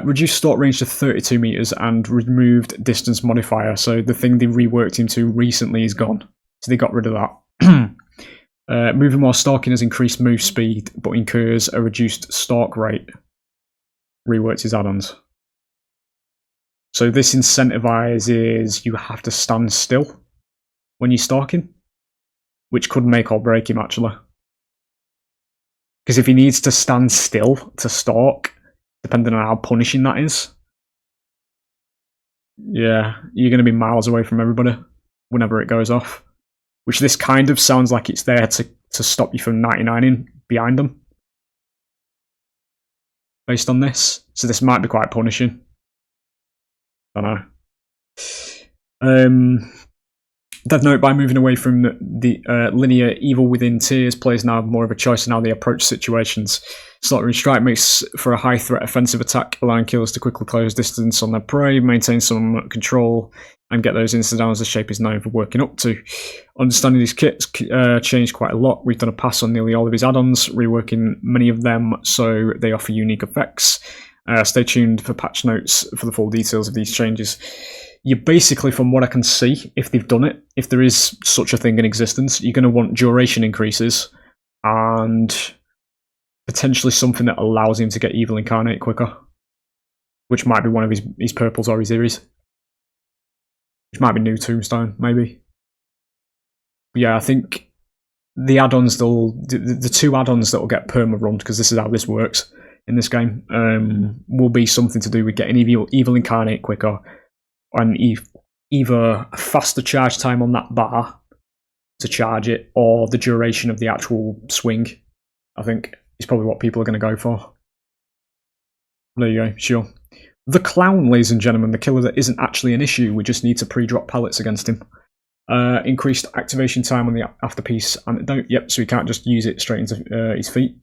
Reduced stalk range to 32 meters and removed distance modifier. So the thing they reworked him to recently is gone. So they got rid of that. Moving while stalking has increased move speed, but incurs a reduced stalk rate. Reworked his add-ons. So this incentivizes you have to stand still when you're stalking, which could make or break him actually. Because if he needs to stand still to stalk, depending on how punishing that is, yeah, you're going to be miles away from everybody whenever it goes off. Which this kind of sounds like it's there to stop you from 99ing behind them. Based on this. So this might be quite punishing. I don't know. Death Note, by moving away from the linear evil within tiers, players now have more of a choice in how they approach situations. Slaughtering Strike makes for a high threat offensive attack, allowing killers to quickly close distance on their prey, maintain some control, and get those insta-downs the shape is known for working up to. Understanding these kits changed quite a lot. We've done a pass on nearly all of his add-ons, reworking many of them so they offer unique effects. Stay tuned for patch notes for the full details of these changes. You basically, from what I can see, if they've done it, if there is such a thing in existence, you're going to want duration increases and potentially something that allows him to get Evil Incarnate quicker, which might be one of his purples or his Iris, which might be new Tombstone, maybe. But yeah, I think the add-ons, the 2 add-ons that will get perma-run, because this is how this works in this game, will be something to do with getting Evil Incarnate quicker, and either a faster charge time on that bar to charge it, or the duration of the actual swing, I think, is probably what people are going to go for. There you go, sure. The Clown, ladies and gentlemen, the killer that isn't actually an issue, we just need to pre-drop pallets against him. Increased activation time on the afterpiece antidote, yep, so he can't just use it straight into his feet.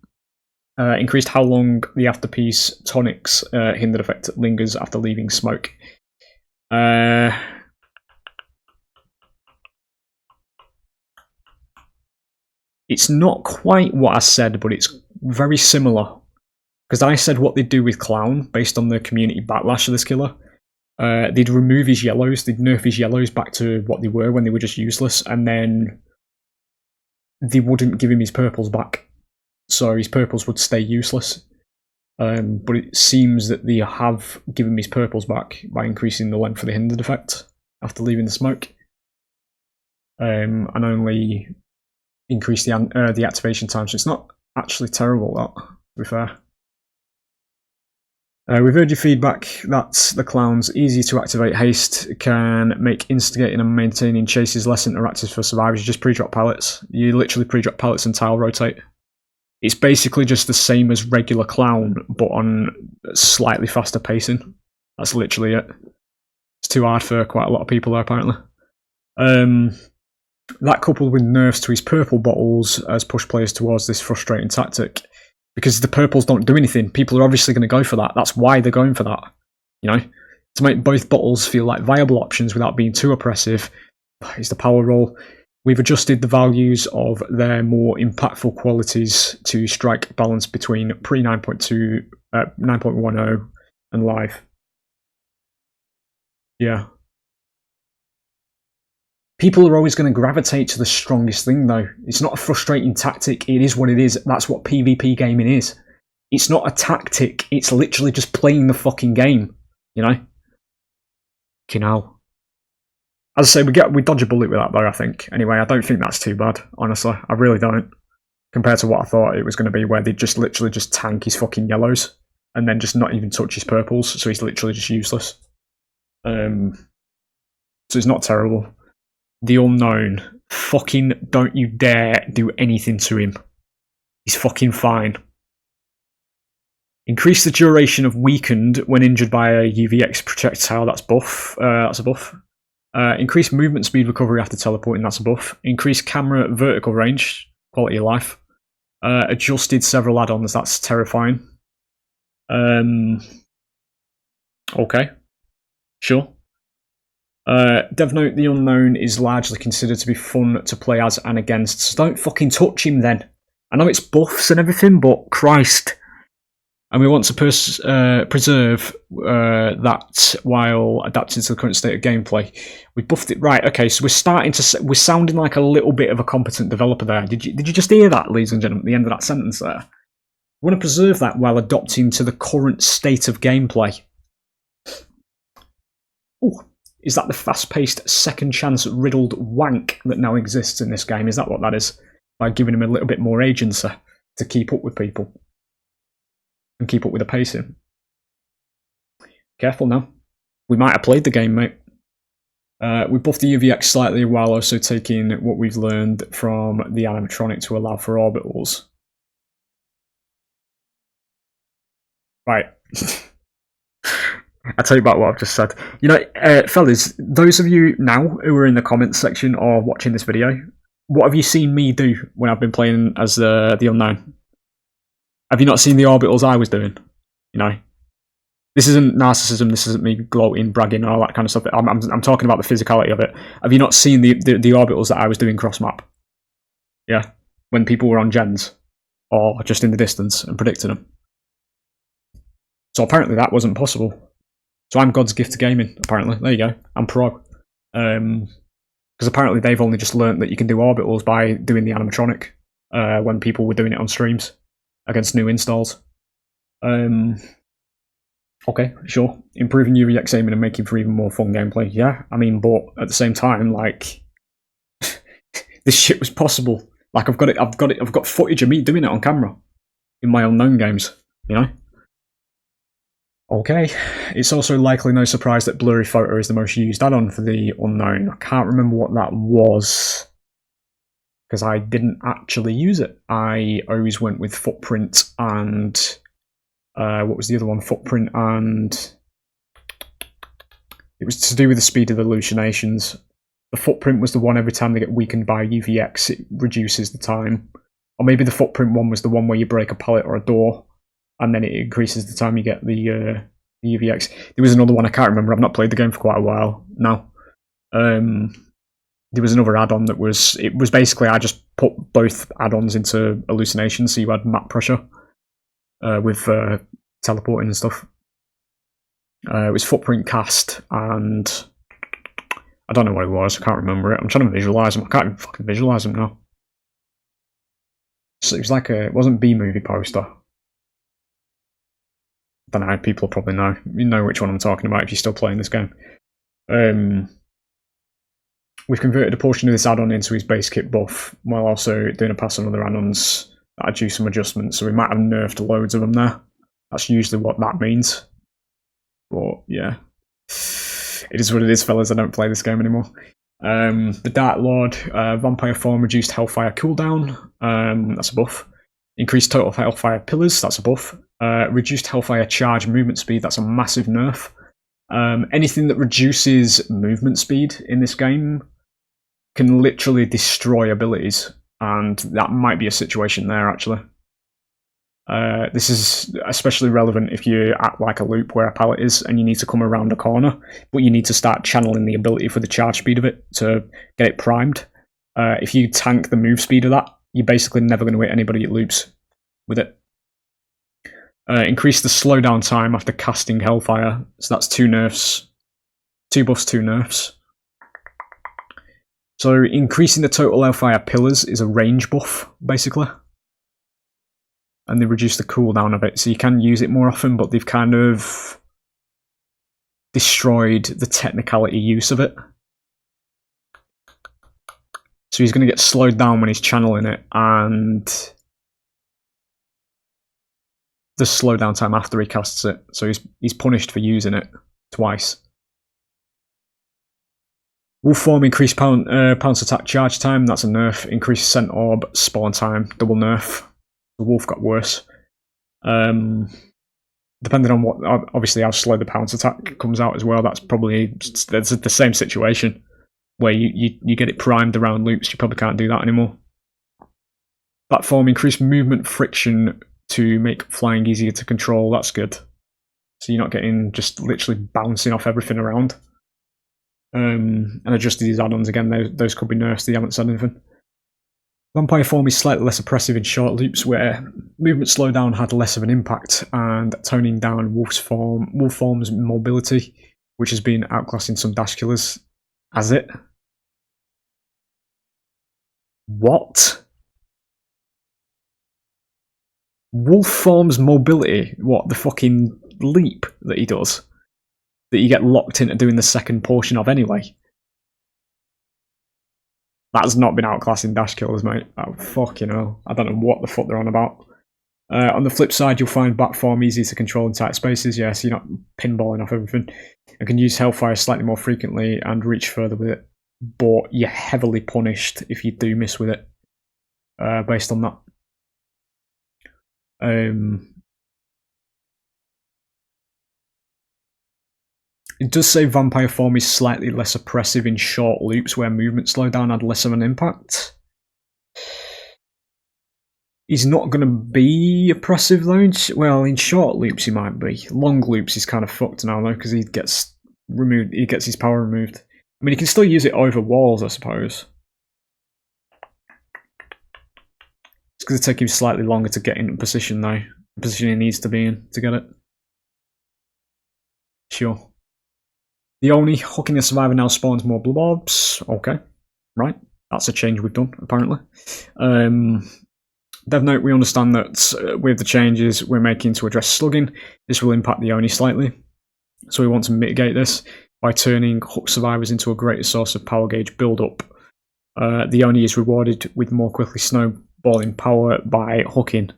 Increased how long the afterpiece tonics hindered effect lingers after leaving smoke. It's not quite what I said, but it's very similar. Because I said what they'd do with Clown, based on the community backlash of this killer. They'd remove his yellows, they'd nerf his yellows back to what they were when they were just useless, and then they wouldn't give him his purples back. So his purples would stay useless. But it seems that they have given his purples back by increasing the length of the hindered effect after leaving the smoke. And only increase the activation time, so it's not actually terrible, that, to be fair. We've heard your feedback that the Clown's easy to activate haste can make instigating and maintaining chases less interactive for survivors. You just pre-drop pallets. You literally pre-drop pallets and tile rotate. It's basically just the same as regular Clown, but on slightly faster pacing. That's literally it. It's too hard for quite a lot of people, though, apparently. That coupled with nerfs to his purple bottles has pushed players towards this frustrating tactic. Because the purples don't do anything, people are obviously going to go for that. That's why they're going for that. You know? To make both bottles feel like viable options without being too oppressive is the power roll. We've adjusted the values of their more impactful qualities to strike balance between pre 9.10 and live. Yeah. People are always going to gravitate to the strongest thing, though. It's not a frustrating tactic. It is what it is. That's what PvP gaming is. It's not a tactic. It's literally just playing the fucking game. You know? As I say, we dodge a bullet with that, though, I think. Anyway, I don't think that's too bad, honestly. I really don't. Compared to what I thought it was going to be, where they'd just literally just tank his fucking yellows and then just not even touch his purples, so he's literally just useless. So it's not terrible. The Unknown. Fucking don't you dare do anything to him. He's fucking fine. Increase the duration of weakened when injured by a UVX projectile. That's buff. That's a buff. Increase movement speed recovery after teleporting. That's a buff. Increase camera vertical range. Quality of life. Adjusted several add-ons. That's terrifying. Okay. Sure. Dev note, the Unknown is largely considered to be fun to play as and against, so don't fucking touch him then. I know it's buffs and everything, but Christ. And we want to preserve that while adapting to the current state of gameplay. We buffed it right. Okay, so we're sounding like a little bit of a competent developer there. Did you just hear that, ladies and gentlemen? At the end of that sentence there. We want to preserve that while adapting to the current state of gameplay. Oh. Is that the fast-paced, second-chance riddled wank that now exists in this game? Is that what that is? By giving him a little bit more agency to keep up with people. And keep up with the pacing. Careful now. We might have played the game, mate. We buffed the UVX slightly while also taking what we've learned from the animatronic to allow for orbitals. Right. I'll tell you about what I've just said. You know, fellas, those of you now who are in the comments section or watching this video, what have you seen me do when I've been playing as the Unknown? Have you not seen the orbitals I was doing? You know, this isn't narcissism. This isn't me gloating, bragging, and all that kind of stuff. I'm talking about the physicality of it. Have you not seen the orbitals that I was doing cross map? Yeah, when people were on gens or just in the distance and predicting them. So apparently that wasn't possible. So I'm God's gift to gaming, apparently. There you go. I'm pro. Because apparently they've only just learnt that you can do orbitals by doing the animatronic when people were doing it on streams against new installs. Okay, sure. Improving UVX aiming and making for even more fun gameplay. Yeah, I mean, but at the same time, like, this shit was possible. Like, I've got footage of me doing it on camera in my Unknown games, you know? Okay, it's also likely no surprise that Blurry Photo is the most used add-on for the Unknown. I can't remember what that was, because I didn't actually use it. I always went with Footprint and... what was the other one? Footprint and... It was to do with the speed of the hallucinations. The Footprint was the one every time they get weakened by UVX, it reduces the time. Or maybe the Footprint one was the one where you break a pallet or a door, and then it increases the time you get the UVX. There was another one, I can't remember, I've not played the game for quite a while now. There was another add-on that was, it was basically, I just put both add-ons into hallucinations, so you had map pressure with teleporting and stuff. It was Footprint Cast, and I don't know what it was, I can't remember it. I'm trying to visualise them, I can't even fucking visualise them now. So it was like it wasn't B-movie poster. I don't know, people probably know. You know which one I'm talking about if you're still playing this game. We've converted a portion of this add-on into his base kit buff, while also doing a pass on other add-ons that do some adjustments, so we might have nerfed loads of them there. That's usually what that means. But, yeah. It is what it is, fellas, I don't play this game anymore. The Dark Lord, Vampire Form, reduced Hellfire cooldown, that's a buff. Increased total Hellfire pillars, that's a buff. Reduced Hellfire charge movement speed, that's a massive nerf. Anything that reduces movement speed in this game can literally destroy abilities, and that might be a situation there, actually. This is especially relevant if you're at like a loop where a pallet is and you need to come around a corner, but you need to start channeling the ability for the charge speed of it to get it primed. If you tank the move speed of that, you're basically never going to hit anybody at loops with it. Increase the slowdown time after casting Hellfire, so that's 2 nerfs. 2 buffs, 2 nerfs. So increasing the total Hellfire pillars is a range buff, basically. And they reduce the cooldown of it, so you can use it more often, but they've kind of destroyed the technicality use of it. So he's going to get slowed down when he's channeling it, and the slowdown time after he casts it. So he's punished for using it twice. Wolf form, increased pounce attack charge time, that's a nerf. Increased scent orb spawn time, double nerf. The wolf got worse. Depending on what, obviously how slow the pounce attack comes out as well, that's the same situation where you get it primed around loops. You probably can't do that anymore. Platform, increased movement friction to make flying easier to control, that's good. So you're not getting just literally bouncing off everything around. And adjusted these add-ons again, those could be nerfs, they haven't said anything. Vampire form is slightly less oppressive in short loops where movement slowdown had less of an impact, and toning down wolf form's mobility, which has been outclassed in some dash killers. Has it? What? Wolf form's mobility? What, the fucking leap that he does? That you get locked into doing the second portion of anyway? That's not been outclassing dash killers, mate. Oh, fucking hell. I don't know what the fuck they're on about. On the flip side, you'll find bat form easy to control in tight spaces, yeah, so you're not pinballing off everything. You can use Hellfire slightly more frequently and reach further with it, but you're heavily punished if you do miss with it, based on that. It does say Vampire form is slightly less oppressive in short loops where movement slowdown had less of an impact. He's not going to be oppressive though. Well, in short loops he might be. Long loops he's kind of fucked now though, because he gets removed. He gets his power removed. I mean, he can still use it over walls, I suppose. It's going to take him slightly longer to get into position though. The position he needs to be in to get it. Sure. The only hooking a survivor now spawns more blue orbs. Okay, right. That's a change we've done, apparently. Dev note, we understand that with the changes we're making to address slugging, this will impact the Oni slightly. So we want to mitigate this by turning hook survivors into a greater source of power gauge build-up. The Oni is rewarded with more quickly snowballing power by hooking.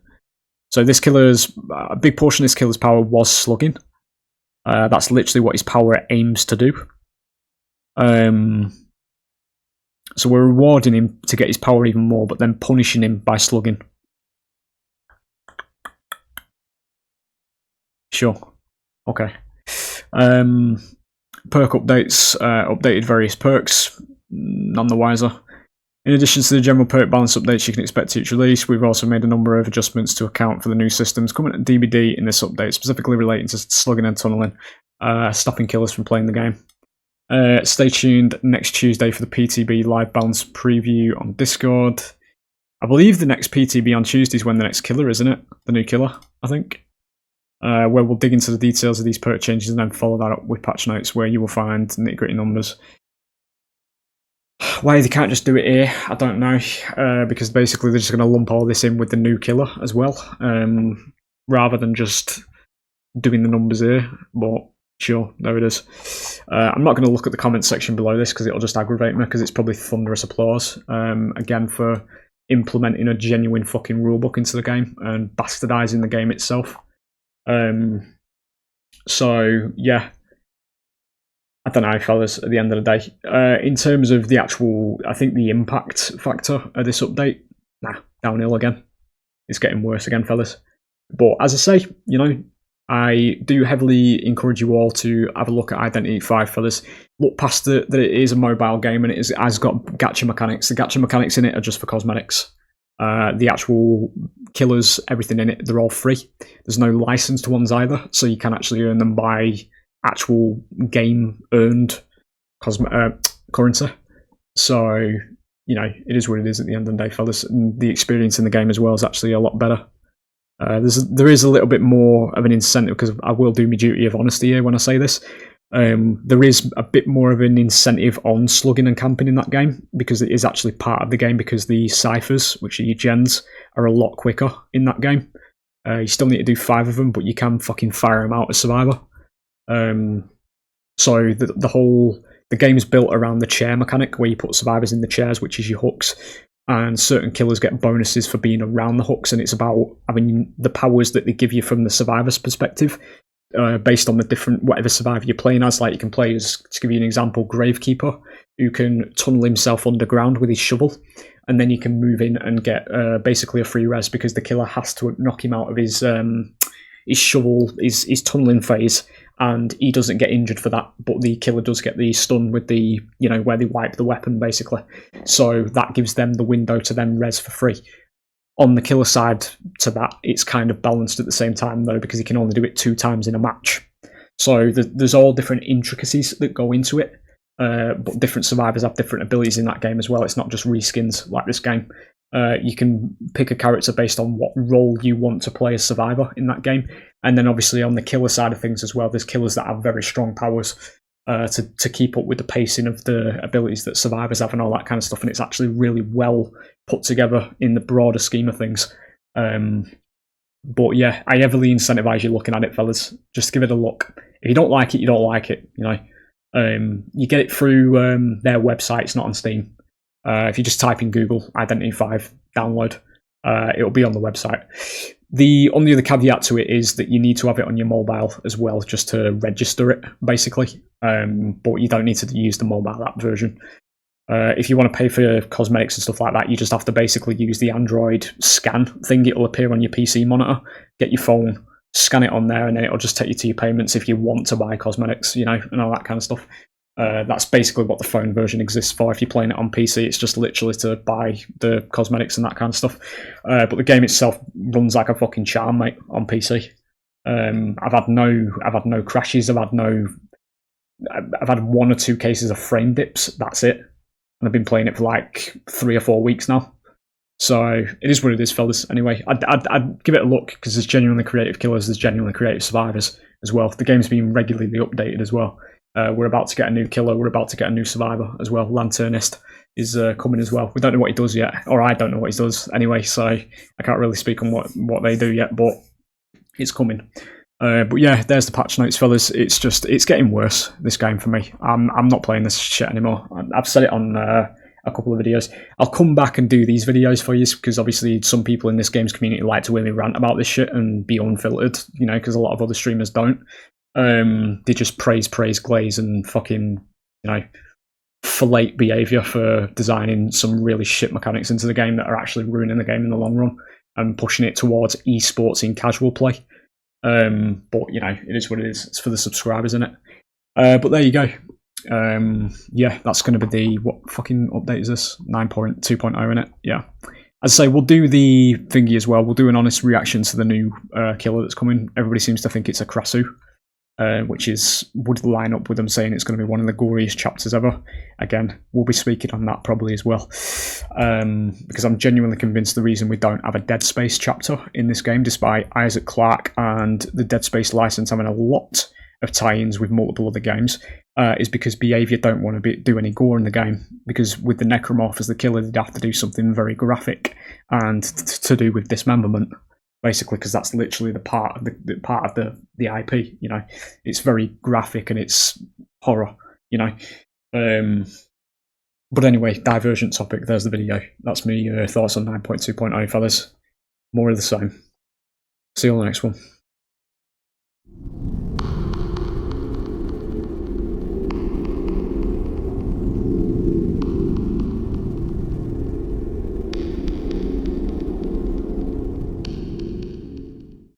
So this killer's, a big portion of this killer's power was slugging. That's literally what his power aims to do. So we're rewarding him to get his power even more, but then punishing him by slugging. Sure. Okay. Perk updates. Updated various perks. None the wiser. In addition to the general perk balance updates you can expect each release, we've also made a number of adjustments to account for the new systems coming at DBD in this update, specifically relating to slugging and tunneling, stopping killers from playing the game. Stay tuned next Tuesday for the PTB live balance preview on Discord. I believe the next PTB on Tuesday is when the next killer, isn't it? The new killer, I think. Where we'll dig into the details of these perk changes and then follow that up with patch notes where you will find nitty-gritty numbers. Why they can't just do it here, I don't know, because basically they're just going to lump all this in with the new killer as well, rather than just doing the numbers here, but sure, there it is. I'm not going to look at the comments section below this because it'll just aggravate me, because it's probably thunderous applause, again, for implementing a genuine fucking rulebook into the game and bastardising the game itself. So, yeah. I don't know, fellas, at the end of the day. In terms of the actual, I think the impact factor of this update, downhill again. It's getting worse again, fellas. But as I say, you know, I do heavily encourage you all to have a look at Identity 5, fellas. Look past that it is a mobile game and it has got gacha mechanics. The gacha mechanics in it are just for cosmetics. The actual killers, everything in it, they're all free. There's no licensed ones either, so you can actually earn them by actual game-earned currency. So, you know, it is what it is at the end of the day, fellas. And the experience in the game as well is actually a lot better. There is a little bit more of an incentive, because I will do my duty of honesty here when I say this. There is a bit more of an incentive on slugging and camping in that game, because it is actually part of the game, because the ciphers, which are your gens, are a lot quicker in that game. You still need to do 5 of them, but you can fucking fire them out as survivor. So the game is built around the chair mechanic, where you put survivors in the chairs, which is your hooks. And certain killers get bonuses for being around the hooks, and it's about having the powers that they give you from the survivor's perspective, based on the different whatever survivor you're playing as. Like, you can play as, to give you an example, Gravekeeper, who can tunnel himself underground with his shovel, and then you can move in and get basically a free res, because the killer has to knock him out of his shovel, his tunneling phase, and he doesn't get injured for that, but the killer does get the stun with the, you know, where they wipe the weapon, basically. So that gives them the window to then res for free. On the killer side to that, it's kind of balanced at the same time, though, because he can only do it 2 times in a match. So there's all different intricacies that go into it, but different survivors have different abilities in that game as well. It's not just reskins like this game. You can pick a character based on what role you want to play as survivor in that game. And then obviously on the killer side of things as well, there's killers that have very strong powers to keep up with the pacing of the abilities that survivors have and all that kind of stuff. And it's actually really well put together in the broader scheme of things. But yeah, I heavily incentivize you looking at it, fellas. Just give it a look. If you don't like it, you don't like it. You know, you get it through their website. It's not on Steam. If you just type in Google Identity 5 download, it'll be on the website. The only other caveat to it is that you need to have it on your mobile as well, just to register it, basically. But you don't need to use the mobile app version. If you want to pay for cosmetics and stuff like that, you just have to basically use the Android scan thing. It'll appear on your PC monitor. Get your phone, scan it on there, and then it'll just take you to your payments if you want to buy cosmetics, you know, and all that kind of stuff. That's basically what the phone version exists for. If you're playing it on PC, it's just literally to buy the cosmetics and that kind of stuff. But the game itself runs like a fucking charm, mate, on PC. I've had no crashes. I've had 1 or 2 cases of frame dips. That's it. And I've been playing it for like 3 or 4 weeks now. So it is what it is, fellas. Anyway, I'd give it a look, because there's genuinely creative killers, there's genuinely creative survivors as well. The game's been regularly updated as well. We're about to get a new killer. We're about to get a new survivor as well. Lanternist is coming as well. We don't know what he does yet, or I don't know what he does anyway, so I can't really speak on what they do yet, but it's coming. But yeah, there's the patch notes, fellas. It's getting worse, this game, for me. I'm not playing this shit anymore. I've said it on a couple of videos. I'll come back and do these videos for you, because obviously some people in this game's community like to really rant about this shit and be unfiltered, you know, because a lot of other streamers don't. They just praise, glaze, and fucking, you know, fillet behaviour for designing some really shit mechanics into the game that are actually ruining the game in the long run and pushing it towards esports in casual play. But, you know, it is what it is. It's for the subscribers, isn't it? But there you go. Yeah, that's going to be what fucking update is this? 9.2.0 in it. Yeah. As I say, we'll do the thingy as well. We'll do an honest reaction to the new killer that's coming. Everybody seems to think it's a Krasu. Which would line up with them saying it's going to be one of the goriest chapters ever. Again, we'll be speaking on that probably as well, because I'm genuinely convinced the reason we don't have a Dead Space chapter in this game, despite Isaac Clarke and the Dead Space license having a lot of tie-ins with multiple other games, is because Behaviour don't want to do any gore in the game, because with the Necromorph as the killer, they'd have to do something very graphic and to do with dismemberment. Basically, because that's literally the part of the IP. You know, it's very graphic and it's horror. You know, but anyway, divergent topic. There's the video. That's me thoughts on 9.2.0, fellas. More of the same. See you on the next one.